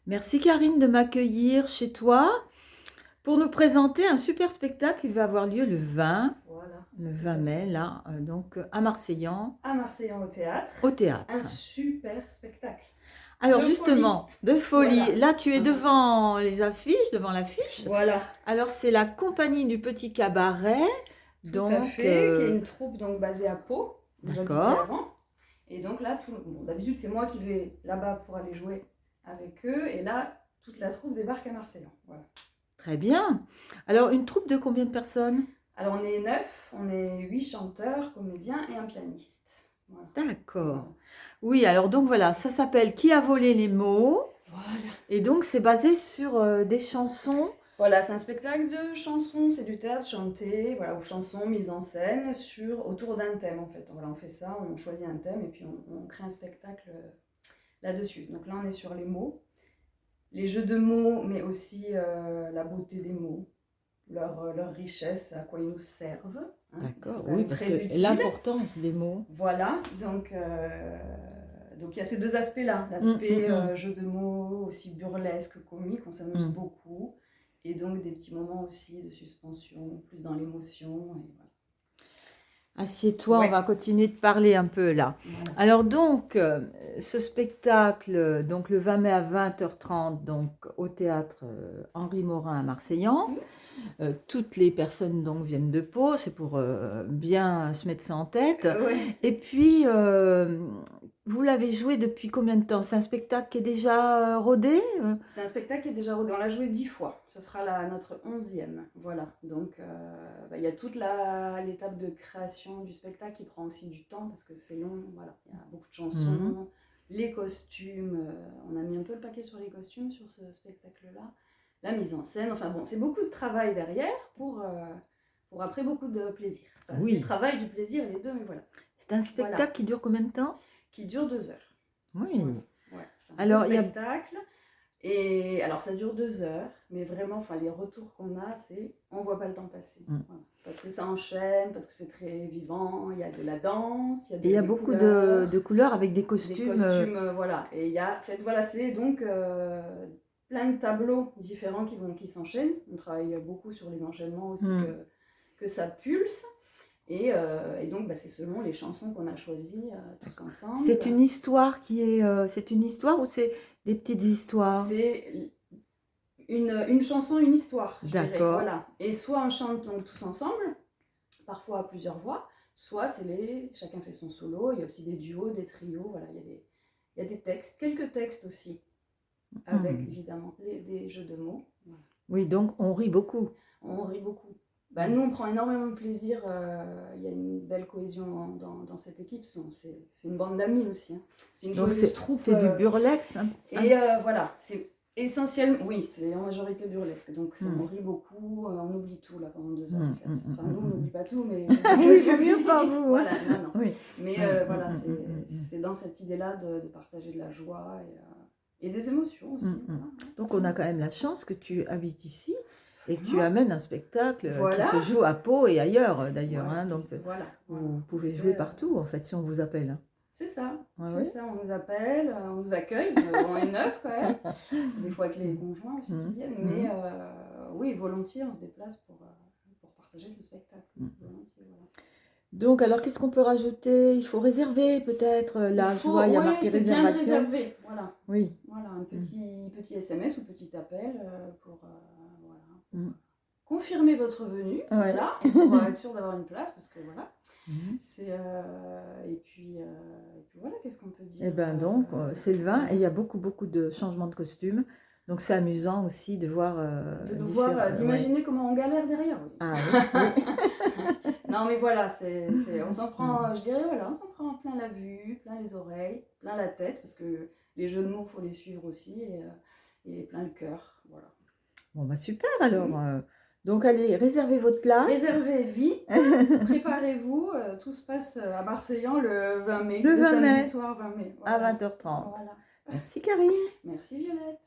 Merci Karine de m'accueillir chez toi pour nous présenter un super spectacle qui va avoir lieu Voilà, le tout 20 à mai, fait. là, donc à Marseillan, À Marseillan au théâtre, au un théâtre. super spectacle Alors de folie. justement, de folie, Voilà. là tu es devant les affiches, devant l'affiche. Voilà, Alors c'est la compagnie du Petit Cabaret, tout à donc fait, qui est une troupe donc basée à Pau, où j'habitais d'accord, avant. Et donc là, bon, d'habitude c'est moi qui vais là-bas pour aller jouer avec eux, et là, toute la troupe débarque à Marseillan. Voilà. très bien. Alors une troupe de combien de personnes? Alors on est 9, on est 8 chanteurs, comédiens et un pianiste. Voilà. D'accord. Oui, alors donc voilà, ça s'appelle Qui a volé les mots? Voilà. Et donc c'est basé sur des chansons. Voilà, c'est un spectacle de chansons, c'est du théâtre chanté, voilà, ou chansons mises en scène autour d'un thème en fait. Voilà, on fait ça, on choisit un thème et puis on crée un spectacle là-dessus. Donc là, on est sur les mots, les jeux de mots, mais aussi la beauté des mots, leur richesse, à quoi ils nous servent. Hein, ils sont D'accord, quand oui, même parce très que utiles. l'importance des mots. Voilà, donc il y a ces deux aspects-là, l'aspect Mm. jeu de mots, aussi burlesque, comique, on s'amuse Mm. beaucoup, et donc des petits moments aussi de suspension, plus dans l'émotion, et voilà. Assieds-toi, on Ouais, va continuer de parler un peu là. voilà. Alors donc, ce spectacle, donc le 20 mai à 20h30, donc au théâtre Henri Morin à Marseillan. Toutes les personnes donc viennent de Pau, c'est pour bien se mettre ça en tête. Ouais. Et puis, vous l'avez joué depuis combien de temps? C'est un spectacle qui est déjà rodé? C'est un spectacle qui est déjà rodé, on l'a joué 10 fois, ce sera notre 11e, voilà. Donc il y a toute l'étape de création du spectacle qui prend aussi du temps parce que c'est long, voilà. Il y a beaucoup de Mhm. chansons, les costumes, on a mis un peu le paquet sur les costumes sur ce spectacle-là. La mise en scène, enfin bon, c'est beaucoup de travail derrière pour après beaucoup de plaisir. Enfin, Oui. Du travail, du plaisir, les deux, mais voilà. C'est un spectacle Voilà. qui dure combien de temps? Qui dure 2 heures. Oui. Ouais, c'est un Alors, beau spectacle. Et alors ça dure 2 heures, mais vraiment, enfin, les retours qu'on a, c'est on voit pas le temps passer. Voilà. Parce que ça enchaîne, parce que c'est très vivant, il y a de la danse, il y a Et il y a des beaucoup couleurs, de couleurs avec des des costumes. costumes, voilà. Et il y a, en fait, voilà, c'est donc plein de tableaux différents qui s'enchaînent. On travaille beaucoup sur les enchaînements aussi que ça pulse. Et donc, c'est selon les chansons qu'on a choisies tous ensemble. C'est une histoire qui est. C'est une histoire ou c'est des petites histoires? C'est une chanson, une histoire, je dirais. D'accord. Voilà. Et soit on chante donc tous ensemble, parfois à plusieurs voix, soit chacun fait son solo. Il y a aussi des duos, des trios. Voilà, il y a des textes, quelques textes aussi, avec évidemment des jeux de mots. Voilà. Oui, donc on rit beaucoup. On rit beaucoup. Nous, on prend énormément de plaisir. Il y a une belle cohésion dans cette équipe. C'est une bande d'amis aussi. Hein. C'est une joyeuse troupe. C'est du burlesque. Hein. Et voilà, c'est essentiellement, oui, c'est en majorité burlesque. Donc on rit beaucoup, on oublie tout là pendant 2 heures en fait. Enfin, nous, on n'oublie pas tout, mais oui, il vaut mieux pas vous. Voilà, non. Oui. Mais voilà, c'est dans cette idée-là de partager de la joie et des émotions aussi. Voilà. Donc on a quand même la chance que tu habites ici et que tu Absolument. amènes un spectacle Voilà. qui se joue à Pau et ailleurs d'ailleurs. Voilà, hein. Donc voilà. vous pouvez jouer partout en fait si on vous appelle. C'est ça, Ouais, c'est ça, on nous appelle, on nous accueille, on est neuf quand même, des fois avec les conjoints aussi qui viennent, mais oui, volontiers, on se déplace pour partager ce spectacle, volontiers, voilà. Donc alors qu'est-ce qu'on peut rajouter? Il faut réserver peut-être là, je vois, il y a marqué c'est bien réservation. réservé, voilà. Oui. Voilà, un petit SMS ou petit appel pour confirmer votre venue, voilà, et pour être sûr d'avoir une place, parce que voilà. Et puis voilà, qu'est-ce qu'on peut dire? Et ben donc, c'est le 20 et il y a beaucoup de changements de costumes. Donc c'est amusant aussi de voir. D'imaginer comment on galère derrière. Oui. Ah oui. Non mais voilà, on s'en prend, je dirais, voilà, on s'en prend plein la vue, plein les oreilles, plein la tête, parce que les jeux de mots, il faut les suivre aussi, et plein le cœur, voilà. Bon bah super alors. Donc allez, réservez votre place. Réservez vite, préparez-vous, tout se passe à Marseillan le 20 mai, le 20 samedi mai, soir 20 mai. Voilà. à 20h30. Voilà. Merci Karine. Merci Violette.